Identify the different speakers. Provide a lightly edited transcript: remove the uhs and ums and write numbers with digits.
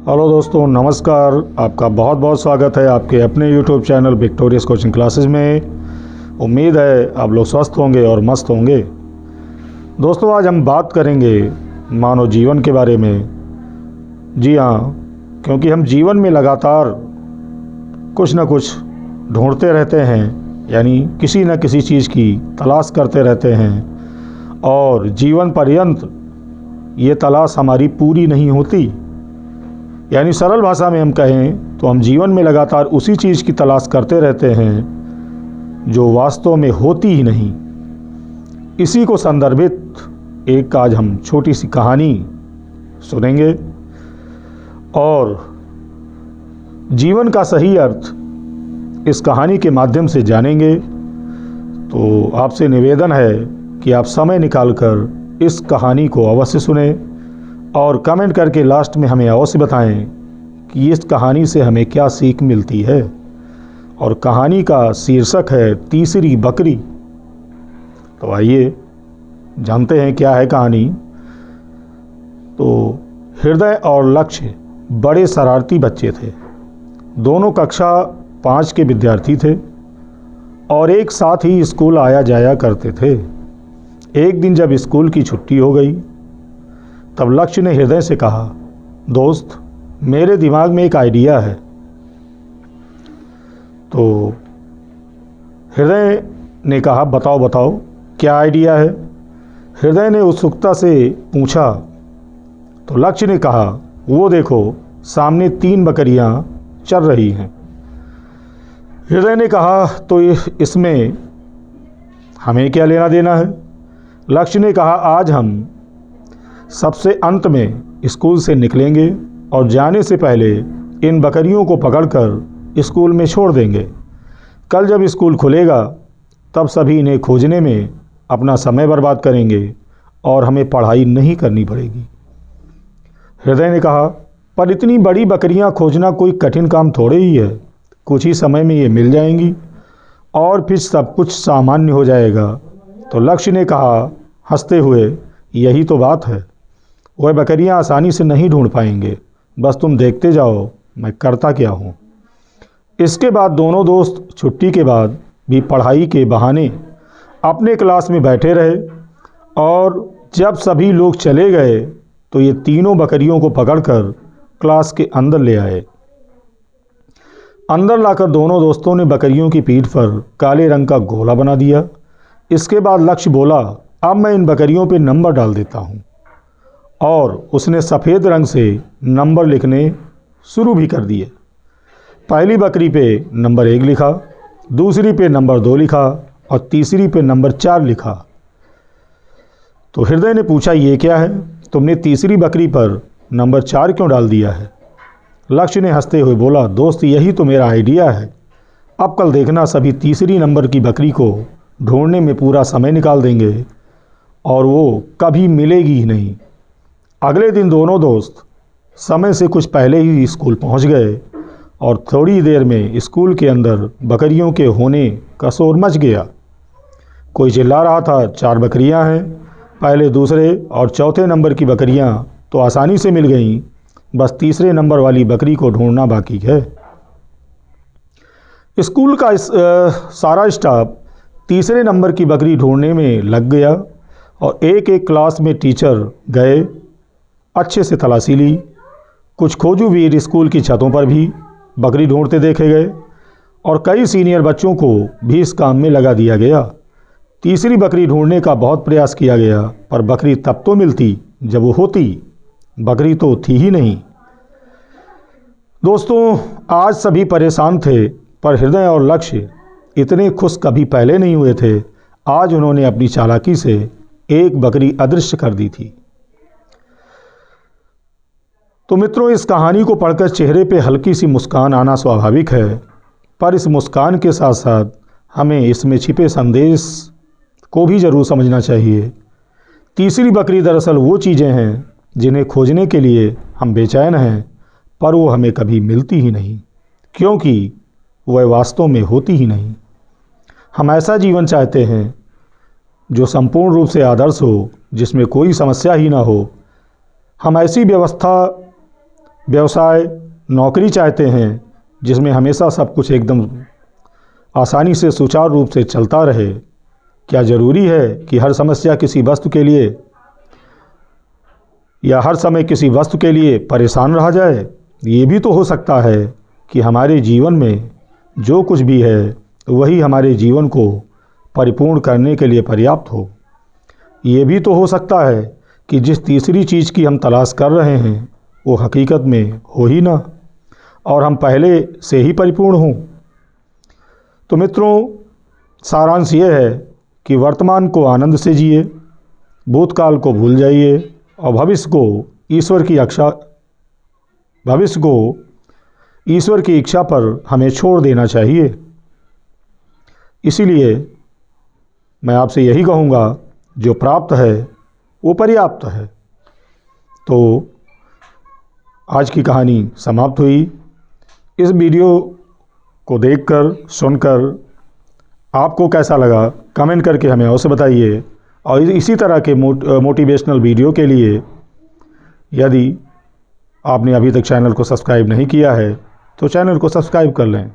Speaker 1: Hello दोस्तों, नमस्कार। आपका बहुत बहुत स्वागत है आपके अपने YouTube channel victorious coaching classes में। उम्मीद है आप लोग स्वस्थ होंगे और मस्त होंगे। दोस्तों, आज हम बात करेंगे मानव जीवन के बारे में। जी हाँ, क्योंकि हम जीवन में लगातार कुछ न कुछ ढूंढते रहते हैं, यानी किसी न किसी चीज़ की तलाश करते रहते हैं और जीवन पर्यंत ये तलाश हमारी पूरी नहीं होती। यानी सरल भाषा में हम कहें तो हम जीवन में लगातार उसी चीज़ की तलाश करते रहते हैं जो वास्तव में होती ही नहीं। इसी को संदर्भित एक आज हम छोटी सी कहानी सुनेंगे और जीवन का सही अर्थ इस कहानी के माध्यम से जानेंगे। तो आपसे निवेदन है कि आप समय निकालकर इस कहानी को अवश्य सुने और कमेंट करके लास्ट में हमें अवश्य बताएं कि इस कहानी से हमें क्या सीख मिलती है। और कहानी का शीर्षक है तीसरी बकरी। तो आइए जानते हैं क्या है कहानी। तो हृदय और लक्ष्य बड़े शरारती बच्चे थे। दोनों कक्षा 5 के विद्यार्थी थे और एक साथ ही स्कूल आया जाया करते थे। एक दिन जब स्कूल की छुट्टी हो गई तब लक्ष्य ने हृदय से कहा, दोस्त, मेरे दिमाग में एक आइडिया है। तो हृदय ने कहा, बताओ बताओ क्या आइडिया है। हृदय ने उत्सुकता से पूछा। तो लक्ष्य ने कहा, वो देखो, सामने 3 बकरियां चर रही हैं। हृदय ने कहा, तो इसमें हमें क्या लेना देना है। लक्ष्य ने कहा, आज हम सबसे अंत में स्कूल से निकलेंगे और जाने से पहले इन बकरियों को पकड़कर स्कूल में छोड़ देंगे। कल जब स्कूल खुलेगा तब सभी इन्हें खोजने में अपना समय बर्बाद करेंगे और हमें पढ़ाई नहीं करनी पड़ेगी। हृदय ने कहा, पर इतनी बड़ी बकरियां खोजना कोई कठिन काम थोड़े ही है। कुछ ही समय में ये मिल जाएंगी और फिर सब कुछ सामान्य हो जाएगा। तो लक्ष्य ने कहा हंसते हुए, यही तो बात है। वह बकरियां आसानी से नहीं ढूंढ पाएंगे, बस तुम देखते जाओ मैं करता क्या हूँ। इसके बाद दोनों दोस्त छुट्टी के बाद भी पढ़ाई के बहाने अपने क्लास में बैठे रहे और जब सभी लोग चले गए तो ये तीनों बकरियों को पकड़कर क्लास के अंदर ले आए। अंदर लाकर दोनों दोस्तों ने बकरियों की पीठ पर काले रंग का गोला बना दिया। इसके बाद लक्ष्य बोला, अब मैं इन बकरियों पे नंबर डाल देता हूँ। और उसने सफ़ेद रंग से नंबर लिखने शुरू भी कर दिए। पहली बकरी पे नंबर 1 लिखा, दूसरी पे नंबर 2 लिखा और तीसरी पे नंबर 4 लिखा। तो हृदय ने पूछा, ये क्या है, तुमने तीसरी बकरी पर नंबर 4 क्यों डाल दिया है। लक्ष्य ने हंसते हुए बोला, दोस्त, यही तो मेरा आइडिया है। अब कल देखना सभी तीसरी नंबर की बकरी को ढूंढने में पूरा समय निकाल देंगे और वो कभी मिलेगी ही नहीं। अगले दिन दोनों दोस्त समय से कुछ पहले ही स्कूल पहुंच गए और थोड़ी देर में स्कूल के अंदर बकरियों के होने का शोर मच गया। कोई चिल्ला रहा था, 4 बकरियां हैं। पहले, दूसरे और चौथे नंबर की बकरियां तो आसानी से मिल गईं, बस तीसरे नंबर वाली बकरी को ढूंढना बाकी है। स्कूल का सारा स्टाफ तीसरे नंबर की बकरी ढूंढने में लग गया और एक एक क्लास में टीचर गए, अच्छे से तलाशी ली। कुछ खोजूवीर स्कूल की छतों पर भी बकरी ढूंढते देखे गए और कई सीनियर बच्चों को भी इस काम में लगा दिया गया। तीसरी बकरी ढूंढने का बहुत प्रयास किया गया, पर बकरी तब तो मिलती जब वो होती। बकरी तो थी ही नहीं। दोस्तों, आज सभी परेशान थे, पर हृदय और लक्ष्य इतने खुश कभी पहले नहीं हुए थे। आज उन्होंने अपनी चालाकी से एक बकरी अदृश्य कर दी थी। तो मित्रों, इस कहानी को पढ़कर चेहरे पे हल्की सी मुस्कान आना स्वाभाविक है, पर इस मुस्कान के साथ साथ हमें इसमें छिपे संदेश को भी ज़रूर समझना चाहिए। तीसरी बकरी दरअसल वो चीज़ें हैं जिन्हें खोजने के लिए हम बेचैन हैं, पर वो हमें कभी मिलती ही नहीं, क्योंकि वह वास्तव में होती ही नहीं। हम ऐसा जीवन चाहते हैं जो संपूर्ण रूप से आदर्श हो, जिसमें कोई समस्या ही ना हो। हम ऐसी व्यवस्था व्यवसाय, नौकरी चाहते हैं जिसमें हमेशा सब कुछ एकदम आसानी से सुचारू रूप से चलता रहे। क्या ज़रूरी है कि हर समस्या किसी वस्तु के लिए या हर समय किसी वस्तु के लिए परेशान रहा जाए? ये भी तो हो सकता है कि हमारे जीवन में जो कुछ भी है वही हमारे जीवन को परिपूर्ण करने के लिए पर्याप्त हो। ये भी तो हो सकता है कि जिस तीसरी चीज़ की हम तलाश कर रहे हैं वो हकीकत में हो ही ना, और हम पहले से ही परिपूर्ण हों। तो मित्रों, सारांश ये है कि वर्तमान को आनंद से जिए, भूतकाल को भूल जाइए और भविष्य को ईश्वर की इच्छा पर हमें छोड़ देना चाहिए। इसीलिए मैं आपसे यही कहूँगा, जो प्राप्त है वो पर्याप्त है। तो आज की कहानी समाप्त हुई। इस वीडियो को देखकर, सुनकर आपको कैसा लगा कमेंट करके हमें अवश्य बताइए। और इसी तरह के मोटिवेशनल वीडियो के लिए यदि आपने अभी तक चैनल को सब्सक्राइब नहीं किया है तो चैनल को सब्सक्राइब कर लें।